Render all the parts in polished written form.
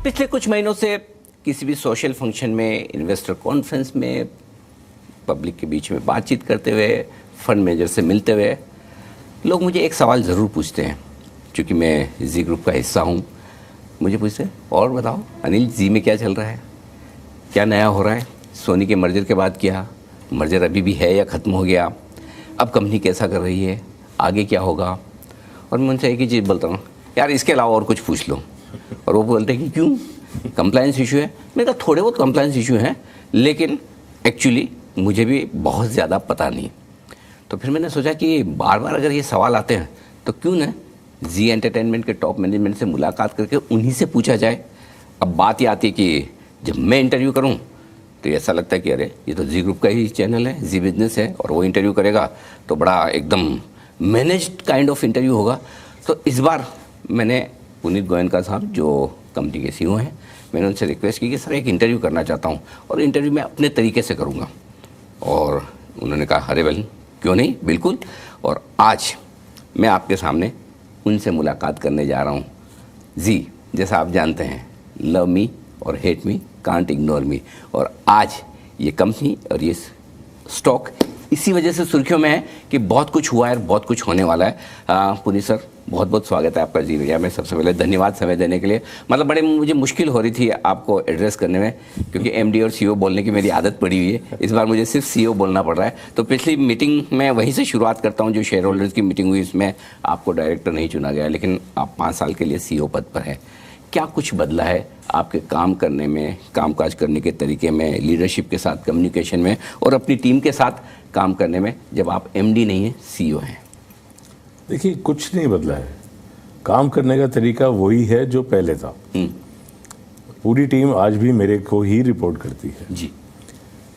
पिछले कुछ महीनों से किसी भी सोशल फंक्शन में, इन्वेस्टर कॉन्फ्रेंस में, पब्लिक के बीच में बातचीत करते हुए, फंड मैनेजर से मिलते हुए लोग मुझे एक सवाल ज़रूर पूछते हैं। क्योंकि मैं जी ग्रुप का हिस्सा हूँ, मुझे पूछते हैं और बताओ अनिल, जी में क्या चल रहा है, क्या नया हो रहा है, सोनी के मर्जर के बाद क्या, मर्जर अभी भी है या ख़त्म हो गया, अब कंपनी कैसा कर रही है, आगे क्या होगा। और मैं उनसे एक ही चीज़ बोलता हूँ, यार इसके अलावा और कुछ पूछ लो। और वो बोलते हैं कि क्यों, कंप्लायंस इशू है। मैंने कहा थोड़े बहुत कंप्लायंस इशू हैं, लेकिन एक्चुअली मुझे भी बहुत ज़्यादा पता नहीं। तो फिर मैंने सोचा कि बार बार अगर ये सवाल आते हैं तो क्यों ना जी एंटरटेनमेंट के टॉप मैनेजमेंट से मुलाकात करके उन्हीं से पूछा जाए। अब बात ये आती है कि जब मैं इंटरव्यू करूं तो ऐसा लगता है कि अरे ये तो जी ग्रुप का ही चैनल है, जी बिजनेस है, और वो इंटरव्यू करेगा तो बड़ा एकदम मैनेज्ड काइंड ऑफ इंटरव्यू होगा। तो इस बार मैंने पुनीत गोयनका साहब जो कंपनी के सीईओ हैं, मैंने उनसे रिक्वेस्ट की कि सर एक इंटरव्यू करना चाहता हूँ और इंटरव्यू मैं अपने तरीके से करूँगा। और उन्होंने कहा अरे वेल क्यों नहीं, बिल्कुल। और आज मैं आपके सामने उनसे मुलाकात करने जा रहा हूँ। जी जैसा आप जानते हैं, लव मी और hate me, can't ignore me. और आज ये कंपनी और ये स्टॉक इसी वजह से सुर्खियों में है कि बहुत कुछ हुआ है और बहुत कुछ होने वाला है। पुनीत सर, बहुत बहुत स्वागत है आपका जी भैया में। सबसे पहले धन्यवाद समय देने के लिए। मतलब बड़े मुझे मुश्किल हो रही थी आपको एड्रेस करने में, क्योंकि एमडी और सीईओ बोलने की मेरी आदत पड़ी हुई है। इस बार मुझे सिर्फ सीईओ बोलना पड़ रहा है। तो पिछली मीटिंग में वहीं से शुरुआत करता हूँ, जो शेयर होल्डर्स की मीटिंग हुई, इसमें आपको डायरेक्टर नहीं चुना गया, लेकिन आप 5 साल के लिए सीईओ पद पर हैं। क्या कुछ बदला है आपके काम करने में, कामकाज करने के तरीके में, लीडरशिप के साथ कम्युनिकेशन में और अपनी टीम के साथ काम करने में, जब आप एमडी नहीं हैं, सीईओ हैं? देखिए, कुछ नहीं बदला है। काम करने का तरीका वही है जो पहले था। पूरी टीम आज भी मेरे को ही रिपोर्ट करती है जी।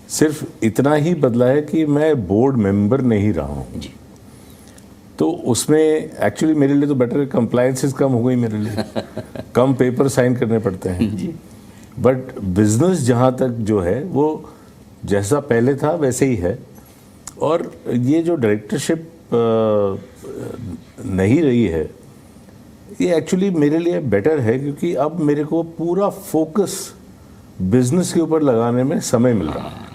सिर्फ इतना ही बदला है कि मैं बोर्ड मेंबर नहीं रहा हूँ जी। तो उसमें एक्चुअली मेरे लिए तो बेटर है, कंप्लायंसेस कम हो गई मेरे लिए। कम पेपर साइन करने पड़ते हैं जी। बट बिजनेस जहाँ तक जो है वो जैसा पहले था वैसे ही है। और ये जो डायरेक्टरशिप नहीं रही है, ये एक्चुअली मेरे लिए बेटर है, क्योंकि अब मेरे को पूरा फोकस बिजनेस के ऊपर लगाने में समय मिल रहा है।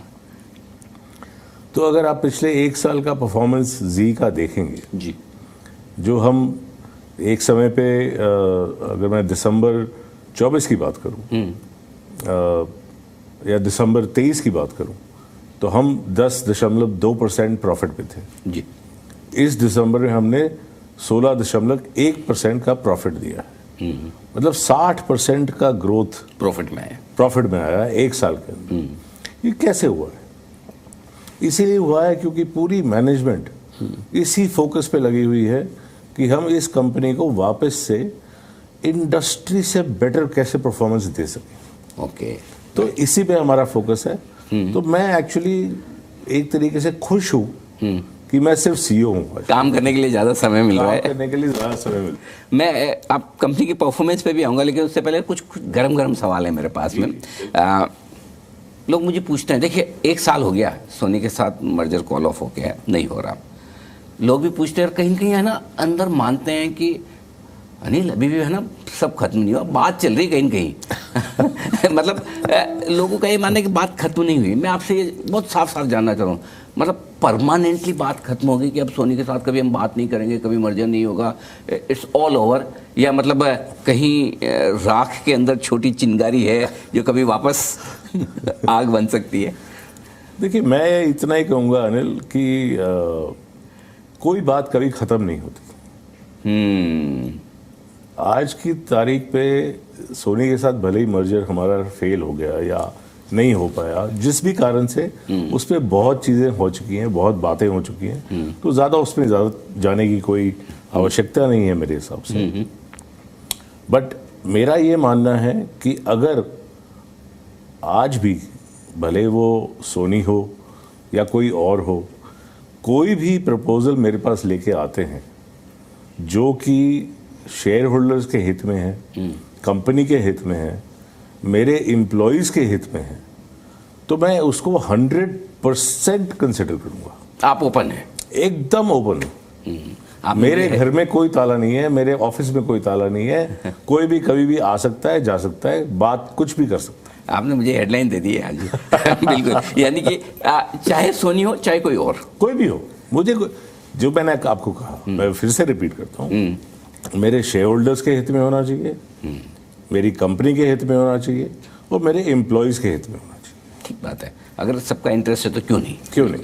तो अगर आप पिछले 1 साल का परफॉर्मेंस जी का देखेंगे जी, जो हम एक समय पे अगर मैं दिसंबर 24 की बात करूं या दिसंबर 23 की बात करूं, तो हम 10.2% प्रॉफिट पे थे जी। इस दिसंबर में हमने 16.1% का प्रॉफिट दिया है। मतलब 60% का ग्रोथ प्रॉफिट में आया है 1 साल के अंदर। ये कैसे हुआ है? इसीलिए हुआ है क्योंकि पूरी मैनेजमेंट इसी फोकस पे लगी हुई है कि हम इस कंपनी को वापस से इंडस्ट्री से बेटर कैसे परफॉर्मेंस दे सकें। ओके। तो इसी पे हमारा फोकस है। तो मैं एक्चुअली एक तरीके से खुश हूँ कि मैं सिर्फ सीईओ हूँ। काम करने के लिए ज़्यादा समय मिल रहा है। करने के लिए ज़्यादा समय मिल रहा है। मैं आप कंपनी की परफॉर्मेंस पे भी आऊँगा, लेकिन उससे पहले कुछ गरम सवाल है मेरे पास में। लोग मुझे पूछते हैं, देखिए 1 साल हो गया सोनी के साथ मर्जर कॉल ऑफ हो गया, नहीं हो रहा। लोग भी पूछते हैं, कहीं कहीं है ना अंदर मानते हैं कि अनिल अभी भी है ना सब खत्म नहीं हुआ, बात चल रही कहीं कहीं। मतलब लोगों का ये मानना है कि बात खत्म नहीं हुई। मैं आपसे ये बहुत साफ साफ जानना चाह रहा हूँ, मतलब परमानेंटली बात खत्म हो गई कि अब सोनी के साथ कभी हम बात नहीं करेंगे, कभी मर्जर नहीं होगा, इट्स ऑल ओवर? या मतलब कहीं राख के अंदर छोटी चिंगारी है जो कभी वापस आग बन सकती है? देखिए, मैं इतना ही कहूँगा अनिल कि कोई बात कभी ख़त्म नहीं होती। आज की तारीख पे सोनी के साथ भले ही मर्जर हमारा फेल हो गया या नहीं हो पाया, जिस भी कारण से, उस पर बहुत चीज़ें हो चुकी हैं, बहुत बातें हो चुकी हैं, तो ज़्यादा उसमें ज़्यादा जाने की कोई आवश्यकता नहीं है मेरे हिसाब से। बट मेरा ये मानना है कि अगर आज भी भले वो सोनी हो या कोई और हो, कोई भी प्रपोजल मेरे पास लेके आते हैं जो कि शेयर होल्डर्स के हित में है, कंपनी के हित में है, मेरे एम्प्लॉयज़ के हित में है, तो मैं उसको 100% कंसिडर करूंगा। आप ओपन हैं? एकदम ओपन हूँ। मेरे घर में कोई ताला नहीं है, मेरे ऑफिस में कोई ताला नहीं है, कोई भी कभी भी आ सकता है, जा सकता है, बात कुछ भी कर सकता है। आपने मुझे हेडलाइन दे दी है आज। बिल्कुल, यानी कि चाहे सोनी हो चाहे कोई और, कोई भी हो, मुझे जो मैंने आपको कहा, मैं फिर से रिपीट करता हूँ, मेरे शेयर होल्डर्स के हित में होना चाहिए, मेरी कंपनी के हित में होना चाहिए और मेरे एम्प्लॉयज के हित में होना चाहिए। ठीक बात है, अगर सबका इंटरेस्ट है तो क्यों नहीं। क्यों नहीं।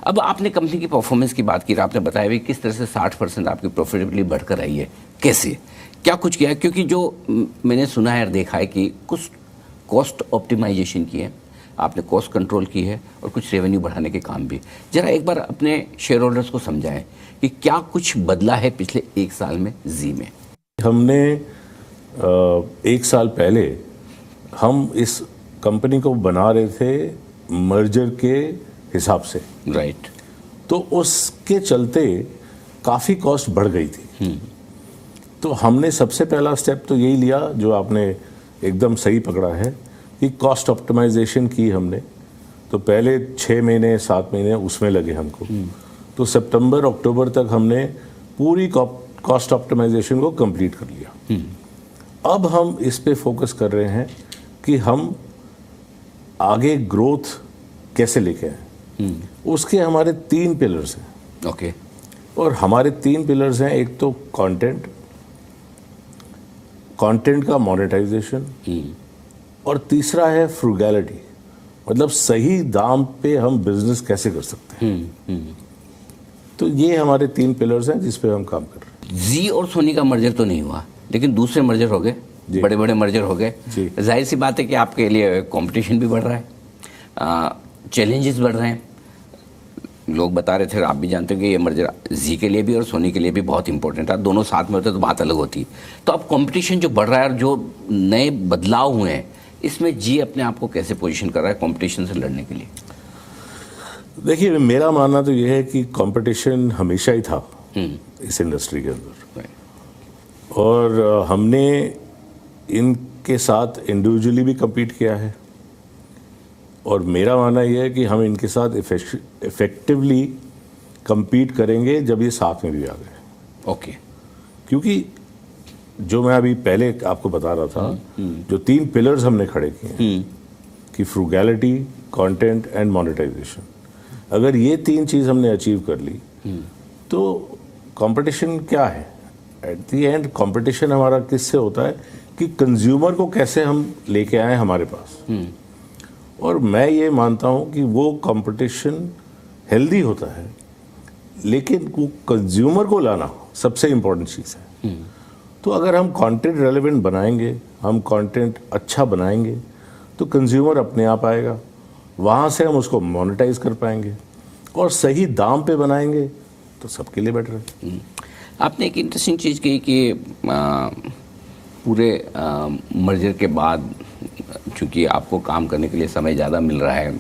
अब आपने कंपनी की परफॉर्मेंस की बात की, आपने बताया भी किस तरह से 60% आपकी प्रॉफिटेबिलिटी बढ़कर आई है, कैसे, क्या कुछ किया है? क्योंकि जो मैंने सुना है और देखा है कि कुछ कॉस्ट ऑप्टिमाइजेशन की है आपने, कॉस्ट कंट्रोल की है और कुछ रेवेन्यू बढ़ाने के काम भी। जरा एक बार अपने शेयर होल्डर्स को समझाएं कि क्या कुछ बदला है पिछले 1 साल में जी में। हमने 1 साल पहले हम इस कंपनी को बना रहे थे मर्जर के हिसाब से, राइट। तो उसके चलते काफ़ी कॉस्ट बढ़ गई थी। तो हमने सबसे पहला स्टेप तो यही लिया, जो आपने एकदम सही पकड़ा है, कि कॉस्ट ऑप्टिमाइजेशन की हमने। तो पहले 6 महीने 7 महीने उसमें लगे हमको। तो सितंबर अक्टूबर तक हमने पूरी कॉस्ट ऑप्टिमाइजेशन को कंप्लीट कर लिया। अब हम इस पे फोकस कर रहे हैं कि हम आगे ग्रोथ कैसे लेके आए। उसके हमारे 3 पिलर्स हैं। ओके। और हमारे 3 पिलर्स हैं, एक तो कंटेंट का मोनेटाइजेशन, और तीसरा है फ्रूगैलिटी, मतलब सही दाम पे हम बिजनेस कैसे कर सकते हैं। तो ये हमारे 3 पिलर्स हैं जिस पे हम काम कर रहे हैं। जी और सोनी का मर्जर तो नहीं हुआ, लेकिन दूसरे मर्जर हो गए, बड़े बड़े मर्जर हो गए। जाहिर सी बात है कि आपके लिए कंपटीशन भी बढ़ रहा है, चैलेंजेस बढ़ रहे हैं। लोग बता रहे थे और आप भी जानते हो कि ये मर्जर जी के लिए भी और सोनी के लिए भी बहुत इंपॉर्टेंट है। दोनों साथ में होते तो बात अलग होती। तो अब कंपटीशन जो बढ़ रहा है और जो नए बदलाव हुए हैं, इसमें जी अपने आप को कैसे पोजीशन कर रहा है कंपटीशन से लड़ने के लिए? देखिए, मेरा मानना तो ये है कि कंपटीशन हमेशा ही था इस इंडस्ट्री के अंदर, और हमने इनके साथ इंडिविजुअली भी कम्पीट किया है, और मेरा मानना यह है कि हम इनके साथ इफेक्टिवली कम्पीट करेंगे जब ये साथ में भी आ गए। ओके। क्योंकि जो मैं अभी पहले आपको बता रहा था, जो 3 पिलर्स हमने खड़े किए हैं कि फ्रूगैलिटी, कंटेंट एंड मोनेटाइजेशन, अगर ये 3 चीज़ हमने अचीव कर ली तो कंपटीशन क्या है? एट द एंड कंपटीशन हमारा किससे होता है कि कंज्यूमर को कैसे हम लेके आए हमारे पास। और मैं ये मानता हूँ कि वो कंपटीशन हेल्दी होता है, लेकिन वो कंज्यूमर को लाना सबसे इम्पोर्टेंट चीज़ है। तो अगर हम कंटेंट रेलेवेंट बनाएंगे, हम कंटेंट अच्छा बनाएंगे, तो कंज्यूमर अपने आप आएगा, वहाँ से हम उसको मोनेटाइज कर पाएंगे, और सही दाम पे बनाएंगे तो सबके लिए बेटर है। आपने एक इंटरेस्टिंग चीज़ कही कि पूरे मर्जर के बाद चूँकि आपको काम करने के लिए समय ज़्यादा मिल रहा है,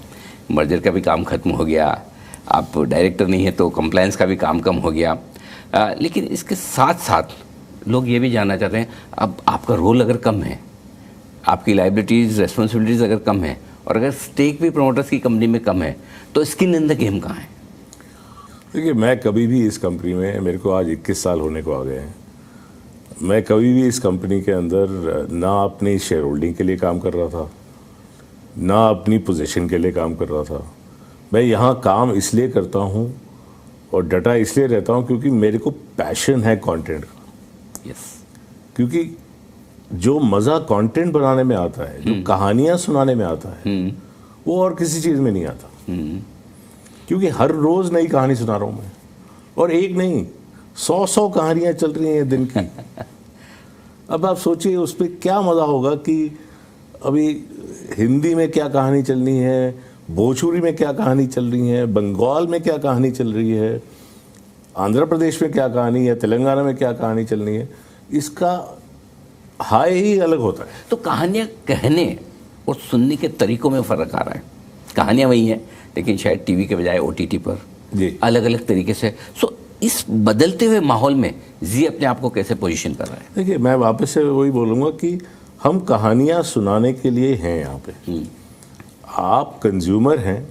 मर्जर का भी काम ख़त्म हो गया, आप डायरेक्टर नहीं है तो कंप्लायंस का भी काम कम हो गया, लेकिन इसके साथ साथ लोग ये भी जानना चाहते हैं, अब आपका रोल अगर कम है, आपकी लाइबिलिटीज़ रेस्पॉन्सिबिलिटीज़ अगर कम है, और अगर स्टेक भी प्रोमोटर्स की कंपनी में कम है, तो स्किन इन द गेम कहाँ है? देखिए, मैं कभी भी इस कंपनी में, मेरे को आज 21 साल होने को आ गए हैं, मैं कभी भी इस कंपनी के अंदर ना अपनी शेयर होल्डिंग के लिए काम कर रहा था, ना अपनी पोजीशन के लिए काम कर रहा था। मैं यहाँ काम इसलिए करता हूँ और डटा इसलिए रहता हूँ क्योंकि मेरे को पैशन है कंटेंट का। यस। क्योंकि जो मज़ा कंटेंट बनाने में आता है, जो कहानियाँ सुनाने में आता है, वो और किसी चीज़ में नहीं आता। क्योंकि हर रोज़ नई कहानी सुना रहा हूँ मैं, और एक नहीं 100 कहानियाँ चल रही हैं दिन की। अब आप सोचिए उस पर क्या मज़ा होगा कि अभी हिंदी में क्या कहानी चलनी है, भोजपुरी में क्या कहानी चल रही है, बंगाल में क्या कहानी चल रही है, आंध्र प्रदेश में क्या कहानी है, तेलंगाना में क्या कहानी चलनी है, इसका हाई ही अलग होता है। तो कहानियाँ कहने और सुनने के तरीकों में फ़र्क आ रहा है। कहानियाँ वही हैं, लेकिन शायद टीवी के बजाय OTT पर अलग अलग तरीके से। सो इस बदलते हुए माहौल में जी अपने आप को कैसे पोजीशन कर रहा है? देखिए, मैं वापस से वही बोलूँगा कि हम कहानियाँ सुनाने के लिए हैं यहाँ पे। आप कंज्यूमर हैं,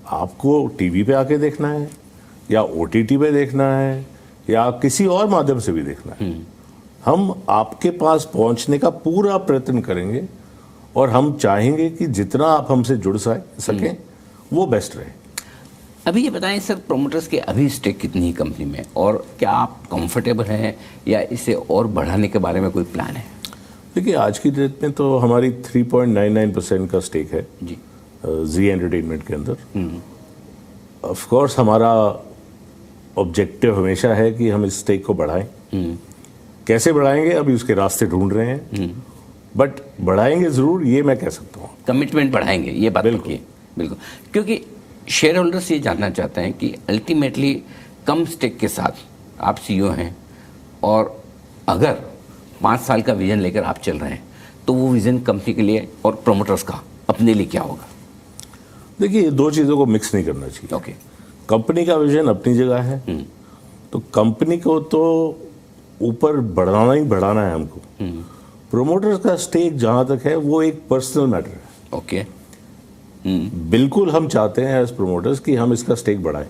आपको टीवी पे आके देखना है या OTT पे देखना है या किसी और माध्यम से भी देखना है, हम आपके पास पहुंचने का पूरा प्रयत्न करेंगे और हम चाहेंगे कि जितना आप हमसे जुड़ सकें वो बेस्ट रहे। अभी ये बताएं सर, प्रोमोटर्स के अभी स्टेक कितनी है कंपनी में, और क्या आप कंफर्टेबल हैं या इसे और बढ़ाने के बारे में कोई प्लान है? देखिए, आज की डेट में तो हमारी 3.99% का स्टेक है जी, जी एंटरटेनमेंट के अंदर। ऑफ कोर्स हमारा ऑब्जेक्टिव हमेशा है कि हम इस स्टेक को बढ़ाएं। कैसे बढ़ाएंगे, अभी उसके रास्ते ढूंढ रहे हैं, बट बढ़ाएंगे जरूर, ये मैं कह सकता हूँ। कमिटमेंट बढ़ाएंगे, ये बात बिल्कुल। बिल्कुल, क्योंकि शेयर होल्डर्स ये जानना चाहते हैं कि अल्टीमेटली कम स्टेक के साथ आप सीईओ हैं, और अगर 5 साल का विजन लेकर आप चल रहे हैं तो वो विजन कंपनी के लिए और प्रोमोटर्स का अपने लिए क्या होगा? देखिए, ये दो चीज़ों को मिक्स नहीं करना चाहिए। ओके। कंपनी का विजन अपनी जगह है, तो कंपनी को तो ऊपर बढ़ाना ही बढ़ाना है हमको। प्रोमोटर्स का स्टेक जहां तक है वो एक पर्सनल मैटर है। ओके। बिल्कुल हम चाहते हैं एज प्रोमोटर्स कि हम इसका स्टेक बढ़ाएं,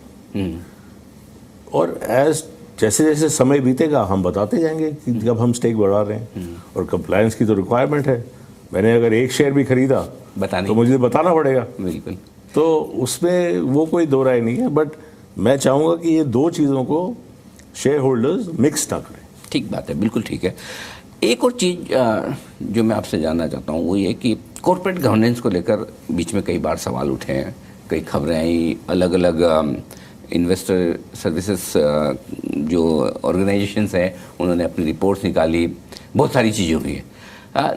और एज जैसे जैसे समय बीतेगा हम बताते जाएंगे कि जब हम स्टेक बढ़ा रहे हैं। और कंप्लायंस की तो रिक्वायरमेंट है, मैंने अगर एक शेयर भी खरीदा तो मुझे बताना पड़ेगा। बिल्कुल। तो उसमें वो कोई दो राय नहीं है, बट मैं चाहूँगा कि ये दो चीज़ों को शेयर होल्डर्स मिक्स ना करें। ठीक बात है, बिल्कुल ठीक है। एक और चीज़ जो मैं आपसे जानना चाहता हूँ वो ये कि कॉर्पोरेट गवर्नेंस को लेकर बीच में कई बार सवाल उठे हैं, कई खबरें आई, अलग अलग इन्वेस्टर सर्विसेज जो ऑर्गेनाइजेशंस हैं उन्होंने अपनी रिपोर्ट्स निकाली, बहुत सारी चीज़ें हुई हैं।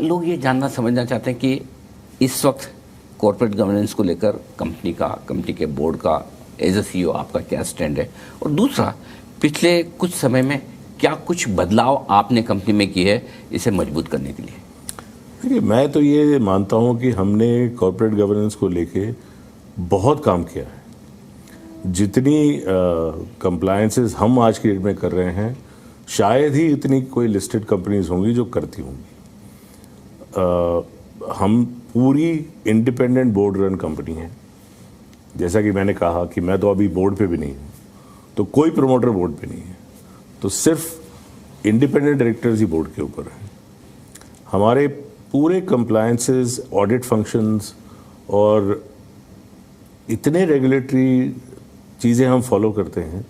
लोग ये जानना समझना चाहते हैं कि इस वक्त कॉर्पोरेट गवर्नेंस को लेकर कंपनी के बोर्ड का एज अ सीईओ आपका क्या स्टैंड है, और दूसरा पिछले कुछ समय में क्या कुछ बदलाव आपने कंपनी में किए है इसे मजबूत करने के लिए? देखिए, मैं तो ये मानता हूँ कि हमने कॉर्पोरेट गवर्नेंस को लेके बहुत काम किया है। जितनी कंप्लायंसेस हम आज की डेट में कर रहे हैं, शायद ही इतनी कोई लिस्टेड कंपनीज होंगी जो करती होंगी। हम पूरी इंडिपेंडेंट बोर्ड रन कंपनी है। जैसा कि मैंने कहा कि मैं तो अभी बोर्ड पे भी नहीं हूँ, तो कोई प्रमोटर बोर्ड पे नहीं है, तो सिर्फ इंडिपेंडेंट डायरेक्टर्स ही बोर्ड के ऊपर हैं। हमारे पूरे कंप्लायंसेस, ऑडिट फंक्शंस और इतने रेगुलेटरी चीज़ें हम फॉलो करते हैं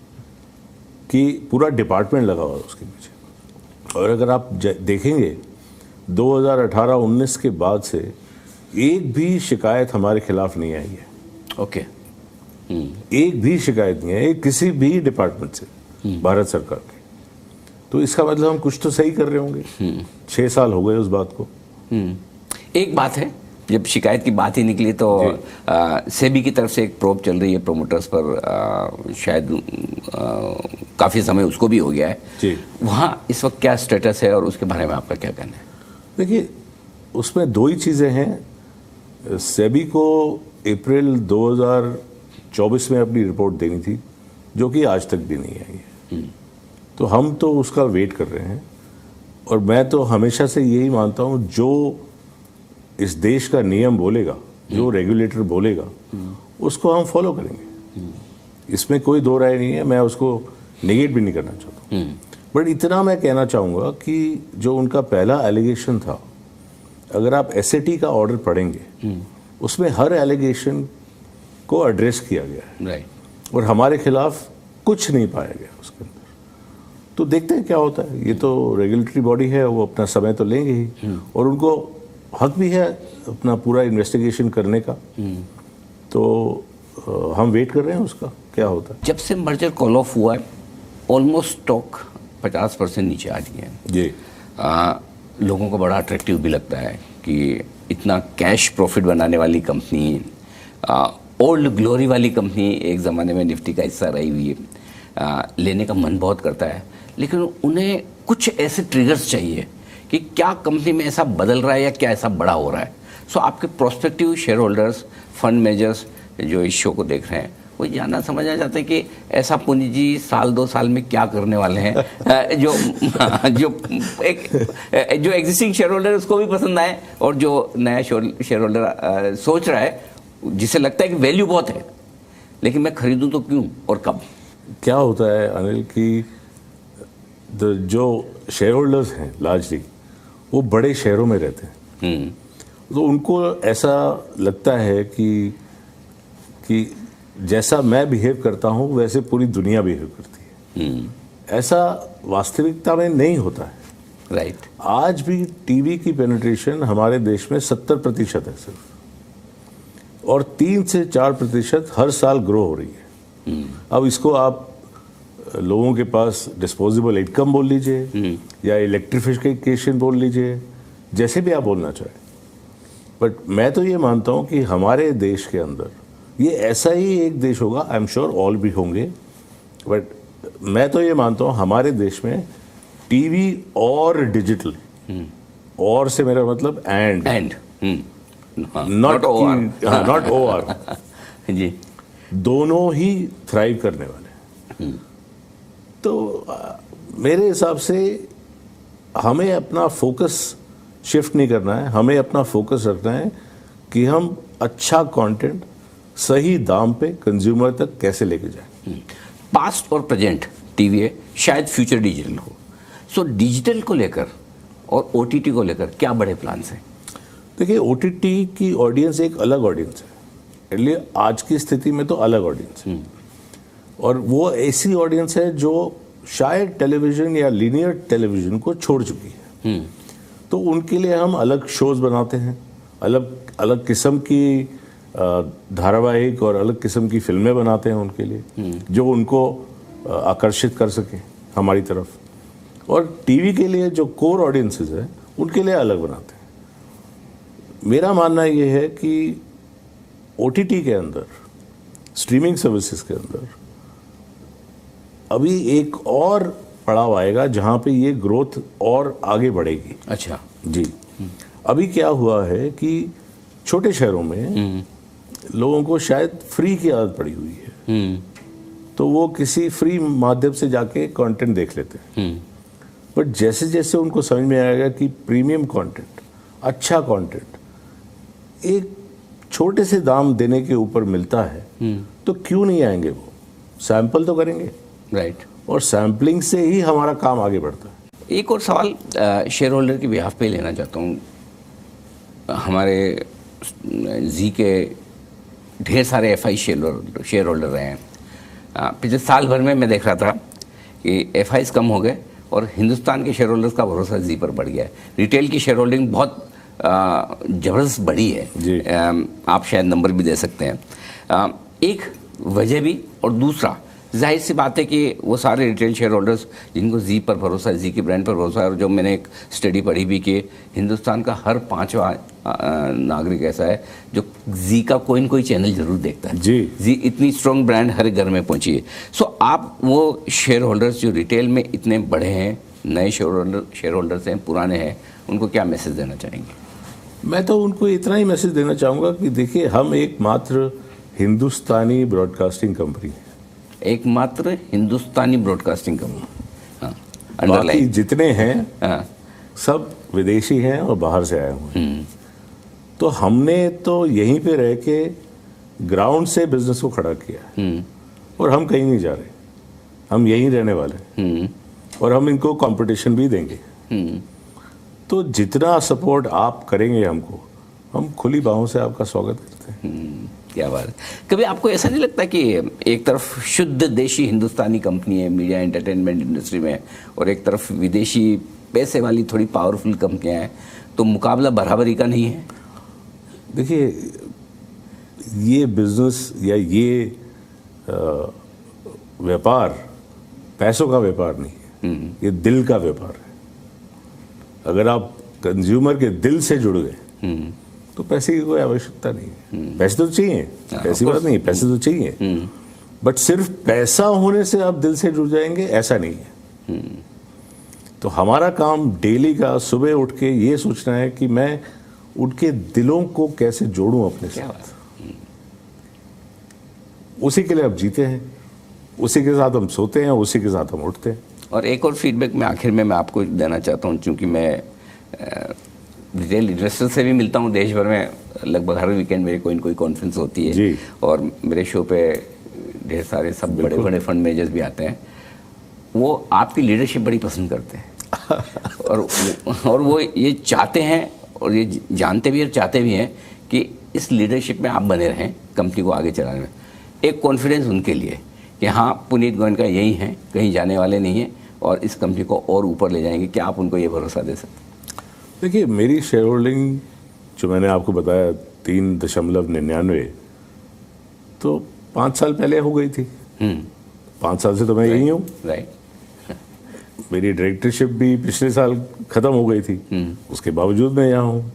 कि पूरा डिपार्टमेंट लगा हुआ है उसके पीछे। और अगर आप देखेंगे 2018-19 के बाद से एक भी शिकायत हमारे खिलाफ नहीं आई है। ओके। एक भी शिकायत नहीं है किसी भी डिपार्टमेंट से भारत सरकार के। तो इसका मतलब हम कुछ तो सही कर रहे होंगे। 6 साल हो गए उस बात को। एक बात है, जब शिकायत की बात ही निकली तो सेबी की तरफ से एक प्रोब चल रही है प्रोमोटर्स पर, शायद काफ़ी समय उसको भी हो गया है जी। वहाँ इस वक्त क्या स्टेटस है और उसके बारे में आपका क्या कहना है? देखिए, उसमें दो ही चीज़ें हैं। सेबी को अप्रैल 2024 में अपनी रिपोर्ट देनी थी, जो कि आज तक भी नहीं आई है। तो हम तो उसका वेट कर रहे हैं, और मैं तो हमेशा से यही मानता हूँ जो इस देश का नियम बोलेगा, जो रेगुलेटर बोलेगा, उसको हम फॉलो करेंगे। इसमें कोई दो राय नहीं है, मैं उसको नेगेट भी नहीं करना चाहता। बट इतना मैं कहना चाहूँगा कि जो उनका पहला एलिगेशन था, अगर आप एसएटी का ऑर्डर पढ़ेंगे उसमें हर एलिगेशन को एड्रेस किया गया है। राइट। और हमारे खिलाफ कुछ नहीं पाया गया उसके अंदर। तो देखते हैं क्या होता है। ये तो रेगुलेटरी बॉडी है, वो अपना समय तो लेंगे ही, और उनको हक भी है अपना पूरा इन्वेस्टिगेशन करने का। तो हम वेट कर रहे हैं उसका क्या होता है। जब से मर्जर कॉल ऑफ हुआ है, ऑलमोस्ट स्टॉक 50% नीचे आ गई है जी। लोगों को बड़ा अट्रैक्टिव भी लगता है कि इतना कैश प्रॉफिट बनाने वाली कंपनी, ओल्ड ग्लोरी वाली कंपनी, एक ज़माने में निफ्टी का हिस्सा रही हुई है, लेने का मन बहुत करता है, लेकिन उन्हें कुछ ऐसे ट्रिगर्स चाहिए कि क्या कंपनी में ऐसा बदल रहा है या क्या ऐसा बड़ा हो रहा है। सो आपके prospective share holders, fund managers जो इस शो को देख रहे हैं, वो जानना समझना चाहते हैं कि ऐसा पुनी जी साल 2 साल में क्या करने वाले हैं जो एग्जिस्टिंग शेयर होल्डर उसको भी पसंद आए, और जो नया शेयर होल्डर सोच रहा है, जिसे लगता है कि वैल्यू बहुत है लेकिन मैं खरीदूं तो क्यों और कब। क्या होता है अनिल कि जो शेयर होल्डर्स हैं लार्जली वो बड़े शहरों में रहते हैं, तो उनको ऐसा लगता है कि जैसा मैं बिहेव करता हूँ वैसे पूरी दुनिया बिहेव करती है। ऐसा वास्तविकता में नहीं होता है। राइट। आज भी टीवी की पेनिट्रेशन हमारे देश में 70% है सिर्फ, और 3 से 4% हर साल ग्रो हो रही है। अब इसको आप लोगों के पास डिस्पोजेबल इनकम बोल लीजिए या इलेक्ट्रिफिकेशन बोल लीजिए, जैसे भी आप बोलना चाहें, बट मैं तो ये मानता हूँ कि हमारे देश के अंदर ये ऐसा ही एक देश होगा, आई एम श्योर ऑल भी होंगे, बट मैं तो ये मानता हूँ हमारे देश में टीवी और डिजिटल, और से मेरा मतलब एंड नॉट ओआर जी, दोनों ही थ्राइव करने वाले हैं। तो मेरे हिसाब से हमें अपना फोकस शिफ्ट नहीं करना है, हमें अपना फोकस रखना है कि हम अच्छा कंटेंट सही दाम पे कंज्यूमर तक कैसे लेके जाएं। पास्ट और प्रेजेंट टीवी है, शायद फ्यूचर डिजिटल हो। सो डिजिटल को लेकर और ओटीटी को लेकर क्या बड़े प्लान्स हैं? देखिए, ओटीटी की ऑडियंस एक अलग ऑडियंस है, इसलिए आज की स्थिति में तो अलग ऑडियंस है, और वो ऐसी ऑडियंस है जो शायद टेलीविजन या लीनियर टेलीविजन को छोड़ चुकी है। तो उनके लिए हम अलग शोज बनाते हैं, अलग अलग किस्म की धारावाहिक और अलग किस्म की फिल्में बनाते हैं उनके लिए, जो उनको आकर्षित कर सके हमारी तरफ। और टीवी के लिए जो कोर ऑडियंसेस है उनके लिए अलग बनाते हैं। मेरा मानना ये है कि ओटीटी के अंदर, स्ट्रीमिंग सर्विसेज के अंदर अभी एक और पड़ाव आएगा जहां पे ये ग्रोथ और आगे बढ़ेगी। अच्छा जी। अभी क्या हुआ है कि छोटे शहरों में लोगों को शायद फ्री की आदत पड़ी हुई है, तो वो किसी फ्री माध्यम से जाके कंटेंट देख लेते हैं। बट जैसे जैसे उनको समझ में आएगा कि प्रीमियम कंटेंट, अच्छा कंटेंट एक छोटे से दाम देने के ऊपर मिलता है, तो क्यों नहीं आएंगे? वो सैंपल तो करेंगे। राइट। और सैम्पलिंग से ही हमारा काम आगे बढ़ता है। एक और सवाल शेयर होल्डर की बिहाफ पे लेना चाहता हूँ। हमारे जी के ढेर सारे एफआई शेयर होल्डर रहे हैं। पिछले साल भर में मैं देख रहा था कि एफआईज कम हो गए और हिंदुस्तान के शेयर होल्डर्स का भरोसा जी पर बढ़ गया है। रिटेल की शेयर होल्डिंग बहुत ज़बरदस्त बढ़ी है जी। आप शायद नंबर भी दे सकते हैं। एक वजह भी, और दूसरा जाहिर सी बात है कि वो सारे रिटेल शेयर होल्डर्स जिनको जी पर भरोसा है, जी के ब्रांड पर भरोसा है, और जो मैंने एक स्टडी पढ़ी भी कि हिंदुस्तान का हर 5वां नागरिक ऐसा है जो जी का कोई न कोई चैनल जरूर देखता है। जी इतनी स्ट्रॉन्ग ब्रांड हर घर में पहुंची है। सो आप वो शेयर होल्डर्स जो रिटेल में इतने बड़े हैं, नए शेयर होल्डर्स हैं, पुराने हैं, उनको क्या मैसेज देना चाहेंगे? मैं तो उनको इतना ही मैसेज देना चाहूँगा कि देखिए, हम एकमात्र हिंदुस्तानी ब्रॉडकास्टिंग कंपनी है, एकमात्र हिंदुस्तानी ब्रॉडकास्टिंग कंपनी। हाँ, बाकी जितने हैं सब विदेशी हैं और बाहर से आए हुए हैं। तो हमने तो यहीं पे रह के ग्राउंड से बिजनेस को खड़ा किया, और हम कहीं नहीं जा रहे, हम यहीं रहने वाले, और हम इनको कंपटीशन भी देंगे। तो जितना सपोर्ट आप करेंगे हमको, हम खुली बाहों से आपका स्वागत करते हैं। क्या बात है। कभी आपको ऐसा नहीं लगता कि एक तरफ शुद्ध देशी हिंदुस्तानी कंपनी है मीडिया एंटरटेनमेंट इंडस्ट्री में, और एक तरफ विदेशी पैसे वाली थोड़ी पावरफुल कंपनियां हैं, तो मुकाबला बराबरी का नहीं है? देखिए, ये बिजनेस या ये व्यापार पैसों का व्यापार नहीं है, ये दिल का व्यापार है। अगर आप कंज्यूमर के दिल से जुड़ गए तो पैसे की कोई आवश्यकता नहीं है। पैसे तो चाहिए, ऐसी बात नहीं, पैसे तो चाहिए, बट सिर्फ पैसा होने से आप दिल से जुड़ जाएंगे ऐसा नहीं है। तो हमारा काम डेली का सुबह उठ के ये सोचना है कि मैं उनके दिलों को कैसे जोड़ूं अपने साथ। उसी के लिए आप जीते हैं, उसी के साथ हम सोते हैं, उसी के साथ हम उठते हैं। और एक और फीडबैक में आखिर में मैं आपको देना चाहता हूँ, क्योंकि मैं रिटेल इन्वेस्टर से भी मिलता हूँ देश भर में, लगभग हर वीकेंड मेरी कोई न कोई कॉन्फ्रेंस होती है और मेरे शो पे ढेर सारे सब बड़े बड़े फंड मैनेजर्स भी आते हैं। वो आपकी लीडरशिप बड़ी पसंद करते हैं और वो ये चाहते हैं और ये जानते भी और चाहते भी हैं कि इस लीडरशिप में आप बने रहें कंपनी को आगे चलाने में। एक कॉन्फिडेंस उनके लिए कि हाँ पुनीत गोयनका यही हैं, कहीं जाने वाले नहीं हैं और इस कंपनी को और ऊपर ले जाएंगे। क्या आप उनको ये भरोसा दे सकते हैं? देखिए, मेरी शेयर होल्डिंग जो मैंने आपको बताया 3.99, तो 5 साल पहले हो गई थी। 5 साल से तो मैं यही हूँ। राइट। मेरी डायरेक्टरशिप भी पिछले साल खत्म हो गई थी, उसके बावजूद मैं यहाँ हूँ।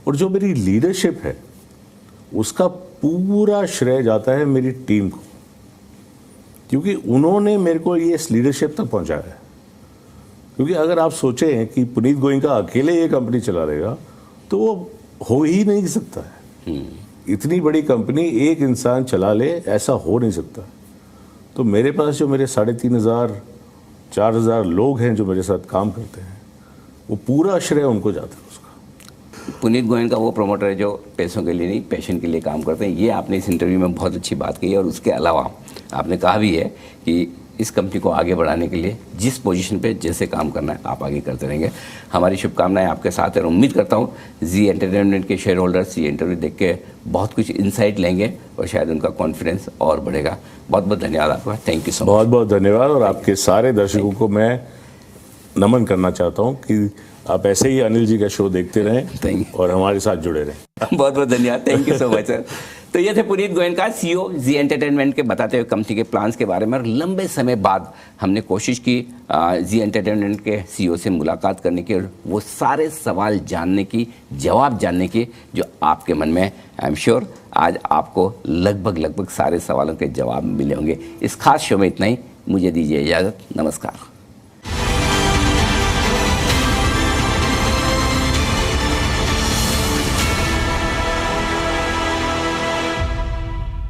और जो मेरी लीडरशिप है उसका पूरा श्रेय जाता है मेरी टीम को, क्योंकि उन्होंने मेरे को ये इस लीडरशिप तक पहुँचाया है। क्योंकि अगर आप सोचें कि पुनीत गोयनका अकेले ये कंपनी चला देगा तो वो हो ही नहीं सकता है। इतनी बड़ी कंपनी एक इंसान चला ले, ऐसा हो नहीं सकता। तो मेरे पास जो मेरे 3,500-4,000 लोग हैं जो मेरे साथ काम करते हैं, वो पूरा श्रेय उनको जाता है उसका। पुनीत गोयनका वो प्रमोटर है जो पैसों के लिए नहीं, पैशन के लिए काम करते हैं। ये आपने इस इंटरव्यू में बहुत अच्छी बात कही। और उसके अलावा आपने कहा भी है कि इस कंपनी को आगे बढ़ाने के लिए जिस पोजीशन पे जैसे काम करना है आप आगे करते रहेंगे। हमारी शुभकामनाएं आपके साथ है और उम्मीद करता हूँ जी एंटरटेनमेंट के शेयर होल्डर्स ये इंटरव्यू देख के बहुत कुछ इंसाइट लेंगे और शायद उनका कॉन्फिडेंस और बढ़ेगा। बहुत बहुत धन्यवाद आपका। Thank you so much. बहुत बहुत धन्यवाद। और आपके सारे दर्शकों को मैं नमन करना चाहता हूँ कि आप ऐसे ही अनिल जी का शो देखते रहें और हमारे साथ जुड़े रहें। बहुत बहुत धन्यवाद। Thank you so much sir. तो ये थे पुनीत गोयनका, सीईओ जी एंटरटेनमेंट के, बताते हुए कंपनी के प्लान्स के बारे में। और लंबे समय बाद हमने कोशिश की जी एंटरटेनमेंट के सीईओ से मुलाकात करने की और वो सारे सवाल जानने की, जवाब जानने की जो आपके मन में। आई एम श्योर आज आपको लगभग सारे सवालों के जवाब मिले होंगे। इस खास शो में इतना ही। मुझे दीजिए इजाज़त। नमस्कार।